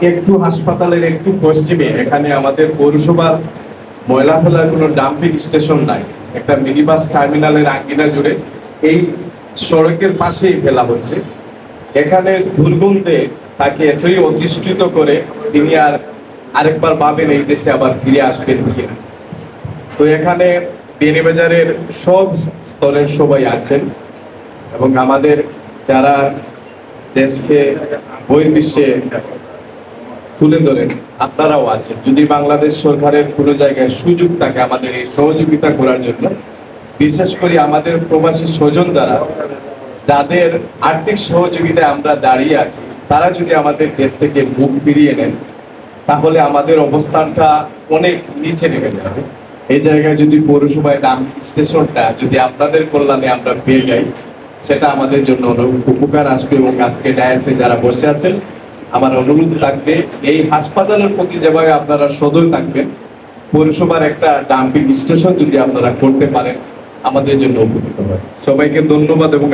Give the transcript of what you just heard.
একটু হাসপাতালের একটু পশ্চিমে এখানে আমাদের পৌরসভার ময়লা ফেলার কোনো ডাম্পিং স্টেশন নাই। একটা মিনি বাস টার্মিনালের আঙ্গিনা জুড়ে এই সড়কের পাশেই ফেলা হচ্ছে। এখানে দুর্গন্ধে তাকে এতই অতিষ্ঠিত করে তিনি আরেকবার ভাবেন এই দেশে আবার ফিরে আসবেন কিনা। তো এখানে বিয়ানীবাজারের সব স্তরের সবাই আছেন এবং আমাদের যারা দেশকে বহির্বিশ্বে তুলে ধরেন আপনারাও আছেন। যদি বাংলাদেশ সরকারের কোনো জায়গায় সুযোগ থাকে আমাদের এই সহযোগিতা করার জন্য, বিশেষ করে আমাদের প্রবাসী স্বজন দ্বারা যাদের আর্থিক সহযোগিতায় আমরা দাঁড়িয়ে আছি, তারা যদি আমাদের দেশ থেকে মুখ ফিরিয়ে নেন তাহলে আমাদের অবস্থানটা অনেক নিচে নেমে যাবে। এই জায়গায় যদি পৌরসভায় ডাম্পিং স্টেশনটা যদি আপনাদের কল্যাণে আমরা পেয়ে যাই, সেটা আমাদের জন্য উপকার আসবে। এবং আজকে ডায়াসে যারা বসে আছেন, আমার অনুরোধ থাকবে এই হাসপাতালের প্রতি যেভাবে আপনারা সদয় থাকবেন, পৌরসভার একটা ডাম্পিং স্টেশন যদি আপনারা করতে পারেন আমাদের জন্য উপকৃত হয়। সবাইকে ধন্যবাদ এবং